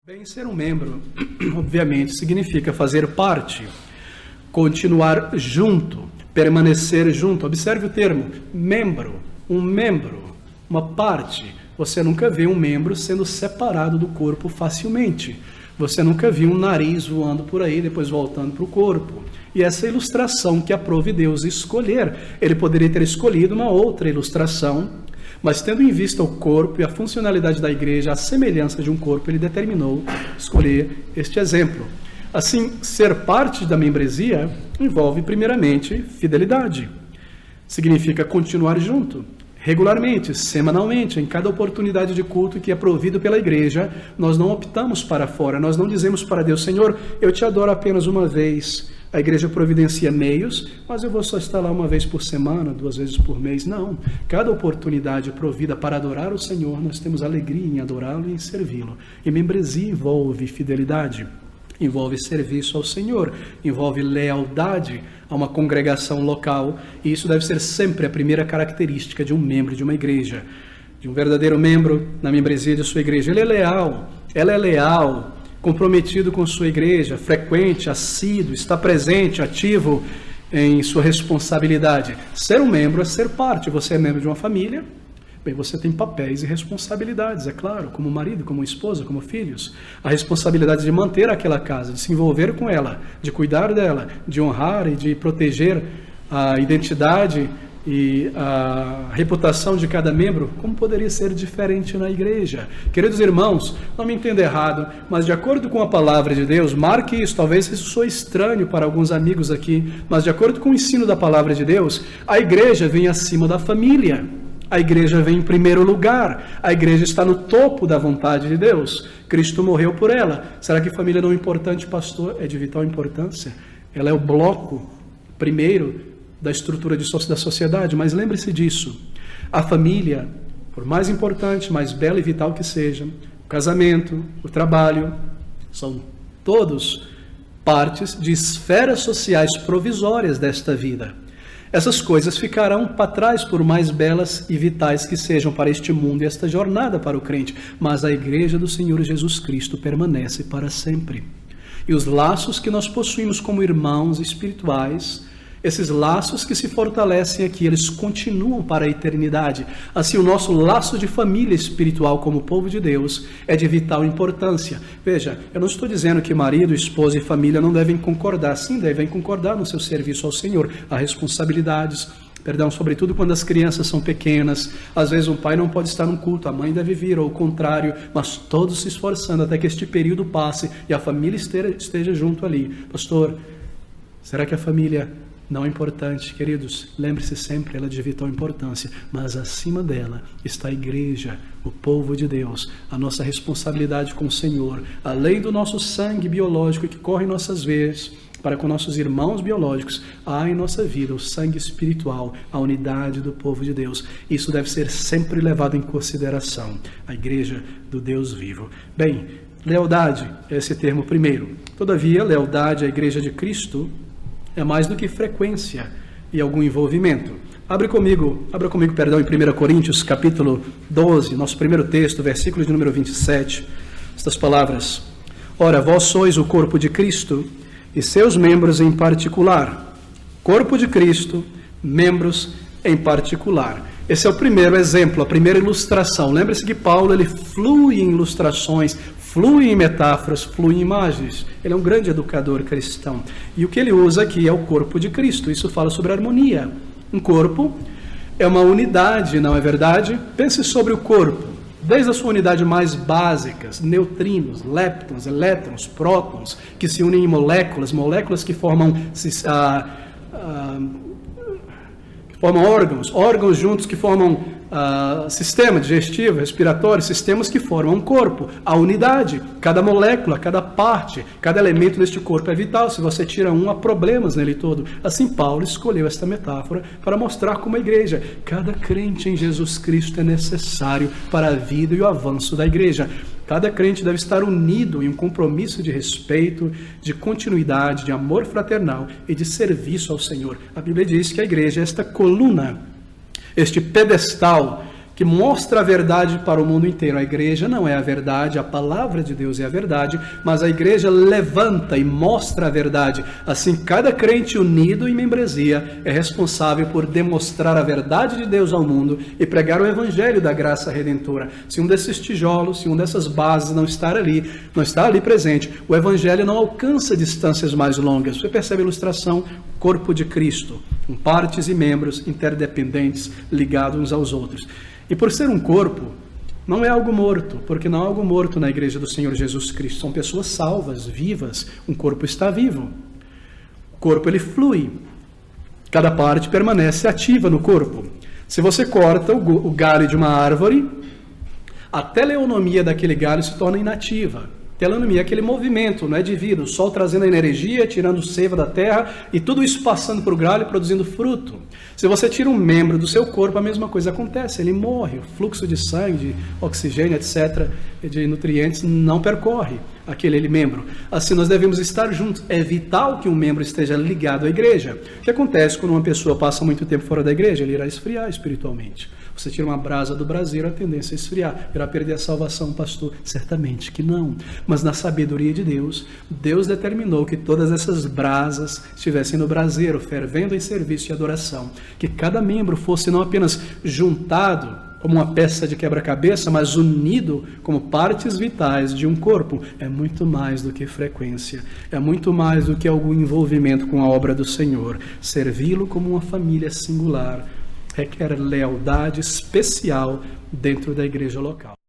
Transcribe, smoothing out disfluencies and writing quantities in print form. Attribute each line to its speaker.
Speaker 1: Bem, ser um membro, obviamente, significa fazer parte, continuar junto, permanecer junto. Observe o termo, membro, uma parte. Você nunca vê um membro sendo separado do corpo facilmente. Você nunca viu um nariz voando por aí, depois voltando para o corpo. E essa ilustração que aprove Deus escolher, ele poderia ter escolhido uma outra ilustração, mas tendo em vista o corpo e a funcionalidade da igreja, a semelhança de um corpo, ele determinou escolher este exemplo. Assim, ser parte da membresia envolve primeiramente fidelidade. Significa continuar junto, regularmente, semanalmente, em cada oportunidade de culto que é provido pela igreja. Nós não optamos para fora, nós não dizemos para Deus: Senhor, eu te adoro apenas uma vez. A igreja providencia meios, mas eu vou só estar lá uma vez por semana, 2 vezes por mês. Não. Cada oportunidade provida para adorar o Senhor, nós temos alegria em adorá-lo e em servi-lo. E membresia envolve fidelidade, envolve serviço ao Senhor, envolve lealdade a uma congregação local. E isso deve ser sempre a primeira característica de um membro de uma igreja, de um verdadeiro membro na membresia de sua igreja. Ele é leal, ela é leal, comprometido com sua igreja, frequente, assíduo, está presente, ativo em sua responsabilidade. Ser um membro é ser parte. Você é membro de uma família, bem, você tem papéis e responsabilidades, é claro, como marido, como esposa, como filhos. A responsabilidade de manter aquela casa, de se envolver com ela, de cuidar dela, de honrar e de proteger a identidade e a reputação de cada membro. Como poderia ser diferente na igreja? Queridos irmãos, não me entenda errado, mas de acordo com a palavra de Deus, marque isso, talvez isso soe estranho para alguns amigos aqui, mas de acordo com o ensino da palavra de Deus, a igreja vem acima da família, a igreja vem em primeiro lugar, a igreja está no topo da vontade de Deus, Cristo morreu por ela. Será que família não é importante, pastor? É de vital importância, ela é o bloco primeiro da estrutura da sociedade, mas lembre-se disso, a família, por mais importante, mais bela e vital que seja, o casamento, o trabalho, são todos partes de esferas sociais provisórias desta vida. Essas coisas ficarão para trás, por mais belas e vitais que sejam para este mundo e esta jornada para o crente, mas a igreja do Senhor Jesus Cristo permanece para sempre. E os laços que nós possuímos como irmãos espirituais, esses laços que se fortalecem aqui, eles continuam para a eternidade. Assim, o nosso laço de família espiritual como povo de Deus é de vital importância. Veja, eu não estou dizendo que marido, esposa e família não devem concordar. Sim, devem concordar no seu serviço ao Senhor. Há responsabilidades, sobretudo quando as crianças são pequenas. Às vezes um pai não pode estar num culto, a mãe deve vir, ou o contrário, mas todos se esforçando até que este período passe e a família esteja junto ali. Pastor, será que a família não é importante? Queridos, lembre-se sempre, ela é de vital importância, mas acima dela está a igreja, o povo de Deus, a nossa responsabilidade com o Senhor, além do nosso sangue biológico que corre em nossas veias, para com nossos irmãos biológicos, há em nossa vida o sangue espiritual, a unidade do povo de Deus. Isso deve ser sempre levado em consideração, a igreja do Deus vivo. Bem, lealdade é esse termo primeiro. Todavia, lealdade à igreja de Cristo é mais do que frequência e algum envolvimento. Abra comigo, em 1 Coríntios, capítulo 12, nosso primeiro texto, versículo de número 27, estas palavras: Ora, vós sois o corpo de Cristo e seus membros em particular. Corpo de Cristo, membros em particular. Esse é o primeiro exemplo, a primeira ilustração. Lembre-se que Paulo, ele flui em ilustrações, flui em metáforas, flui em imagens. Ele é um grande educador cristão. E o que ele usa aqui é o corpo de Cristo. Isso fala sobre harmonia. Um corpo é uma unidade, não é verdade? Pense sobre o corpo. Desde a sua unidade mais básica, neutrinos, leptons, elétrons, prótons, que se unem em moléculas que formam órgãos juntos que formam sistema digestivo, respiratório, sistemas que formam um corpo. A unidade, cada molécula, cada parte, cada elemento deste corpo é vital. Se você tira um, há problemas nele todo. Assim, Paulo escolheu esta metáfora para mostrar como a igreja, cada crente em Jesus Cristo é necessário para a vida e o avanço da igreja. Cada crente deve estar unido em um compromisso de respeito, de continuidade, de amor fraternal e de serviço ao Senhor. A Bíblia diz que a igreja é esta coluna, este pedestal que mostra a verdade para o mundo inteiro. A igreja não é a verdade, a palavra de Deus é a verdade, mas a igreja levanta e mostra a verdade. Assim, cada crente unido em membresia é responsável por demonstrar a verdade de Deus ao mundo e pregar o evangelho da graça redentora. Se um desses tijolos, se um dessas bases não está ali presente, o evangelho não alcança distâncias mais longas. Você percebe a ilustração? Corpo de Cristo, com partes e membros interdependentes, ligados uns aos outros. E por ser um corpo, não é algo morto, porque não é algo morto na igreja do Senhor Jesus Cristo. São pessoas salvas, vivas. Um corpo está vivo. O corpo, ele flui. Cada parte permanece ativa no corpo. Se você corta o galho de uma árvore, a teleonomia daquele galho se torna inativa. Teleonomia é aquele movimento, não é de vida, o sol trazendo a energia, tirando o seiva da terra e tudo isso passando para o galho e produzindo fruto. Se você tira um membro do seu corpo, a mesma coisa acontece, ele morre, o fluxo de sangue, de oxigênio, etc., de nutrientes não percorre aquele membro. Assim nós devemos estar juntos. É vital que um membro esteja ligado à igreja. O que acontece quando uma pessoa passa muito tempo fora da igreja? Ele irá esfriar espiritualmente. Você tira uma brasa do braseiro, a tendência é esfriar. Irá perder a salvação, pastor? Certamente que não. Mas na sabedoria de Deus, Deus determinou que todas essas brasas estivessem no braseiro, fervendo em serviço e adoração. Que cada membro fosse não apenas juntado como uma peça de quebra-cabeça, mas unido como partes vitais de um corpo. É muito mais do que frequência, é muito mais do que algum envolvimento com a obra do Senhor. Servi-lo como uma família singular requer lealdade especial dentro da igreja local.